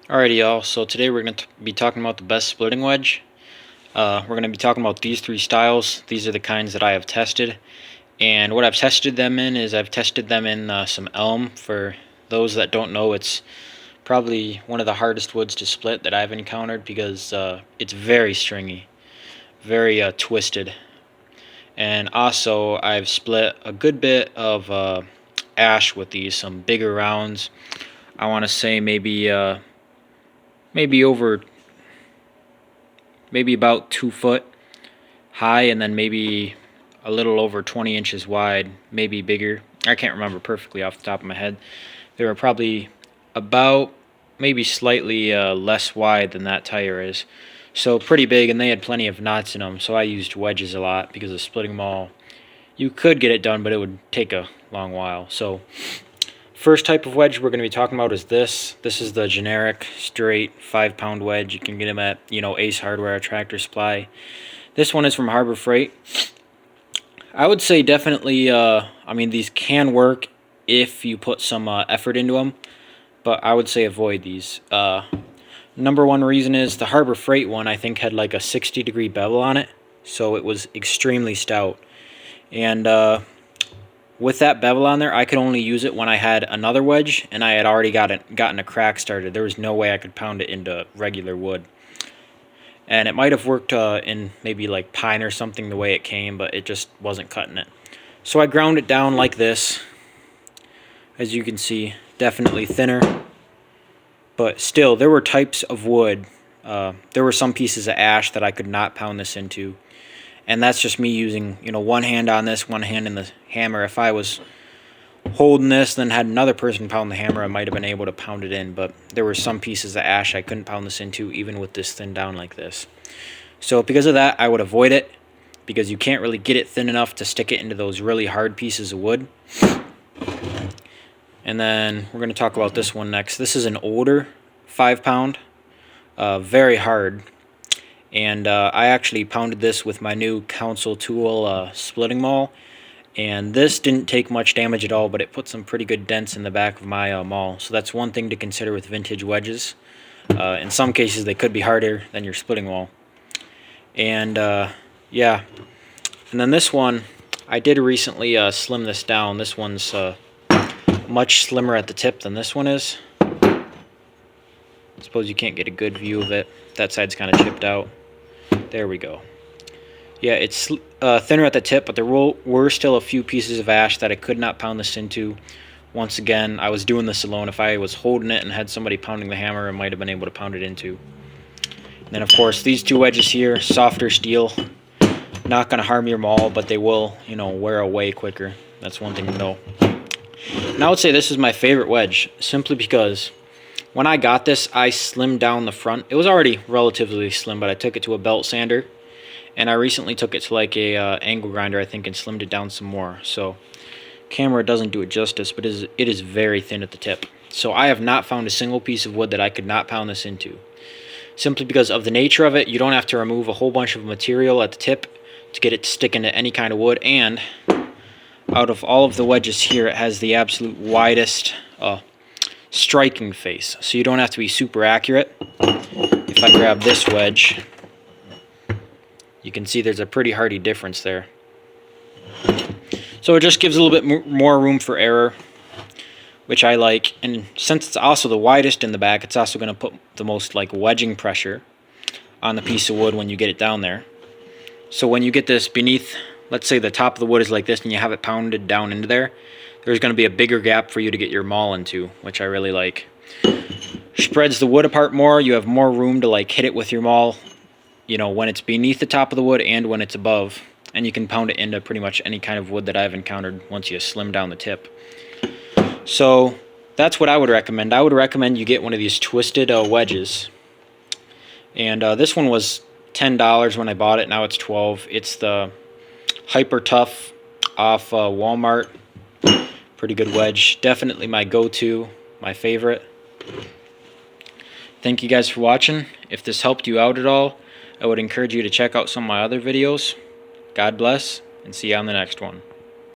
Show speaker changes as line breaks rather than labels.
Alrighty y'all, so today we're going to be talking about the best splitting wedge. We're going to be talking about these three styles. These are the kinds that I have tested. And what I've tested them in is I've tested them in some elm. For those that don't know, it's probably one of the hardest woods to split that I've encountered because it's very stringy, very twisted. And also I've split a good bit of ash with these, some bigger rounds. I want to say maybe about 2 foot high, and then maybe a little over 20 inches wide, maybe bigger. I can't remember perfectly off the top of my head. They were probably about maybe slightly less wide than that tire is. So pretty big, and they had plenty of knots in them, so I used wedges a lot because of splitting them all. You could get it done, but it would take a long while. So first type of wedge we're going to be talking about is this. This is the generic straight 5-pound wedge. You can get them at, Ace Hardware, Tractor Supply. This one is from Harbor Freight. I would say definitely, these can work if you put some effort into them, but I would say avoid these. Number one reason is the Harbor Freight one, I think, had like a 60-degree bevel on it, so it was extremely stout. And with that bevel on there, I could only use it when I had another wedge, and I had already gotten a crack started. There was no way I could pound it into regular wood. And it might have worked in maybe like pine or something the way it came, but it just wasn't cutting it. So I ground it down like this. As you can see, definitely thinner. But still, there were types of wood. There were some pieces of ash that I could not pound this into. And that's just me using, one hand on this, one hand in the hammer. If I was holding this, then had another person pound the hammer, I might have been able to pound it in. But there were some pieces of ash I couldn't pound this into, even with this thin down like this. So because of that, I would avoid it, because you can't really get it thin enough to stick it into those really hard pieces of wood. And then we're going to talk about this one next. This is an older 5-pound, very hard. And I actually pounded this with my new Council tool splitting maul. And this didn't take much damage at all, but it put some pretty good dents in the back of my maul. So that's one thing to consider with vintage wedges. In some cases, they could be harder than your splitting maul. And yeah. And then this one, I did recently slim this down. This one's much slimmer at the tip than this one is. I suppose you can't get a good view of it. That side's kind of chipped out. There we go. Yeah, it's thinner at the tip, but there were still a few pieces of ash that I could not pound this into. Once again, I was doing this alone. If I was holding it and had somebody pounding the hammer, I might have been able to pound it into. And then, of course, these two wedges here, softer steel. Not going to harm your maul, but they will, wear away quicker. That's one thing to know. And I would say this is my favorite wedge, simply because when I got this, I slimmed down the front. It was already relatively slim, but I took it to a belt sander. And I recently took it to like a angle grinder, I think, and slimmed it down some more. So camera doesn't do it justice, but it is very thin at the tip. So I have not found a single piece of wood that I could not pound this into. Simply because of the nature of it, you don't have to remove a whole bunch of material at the tip to get it to stick into any kind of wood. And out of all of the wedges here, it has the absolute widest striking face. So you don't have to be super accurate. If I grab this wedge, you can see there's a pretty hardy difference there. So it just gives a little bit more room for error, which I like. And since it's also the widest in the back, it's also going to put the most like wedging pressure on the piece of wood when you get it down there. So when you get this beneath, let's say the top of the wood is like this and you have it pounded down into there, there's going to be a bigger gap for you to get your maul into, which I really like. Spreads the wood apart more. You have more room to like hit it with your maul, when it's beneath the top of the wood and when it's above. And you can pound it into pretty much any kind of wood that I've encountered once you slim down the tip. So that's what I would recommend. I would recommend you get one of these twisted wedges. And this one was $10 when I bought it. Now it's $12. It's the Hyper Tough off Walmart. Pretty good wedge. Definitely my go-to, my favorite. Thank you guys for watching. If this helped you out at all, I would encourage you to check out some of my other videos. God bless, and see you on the next one.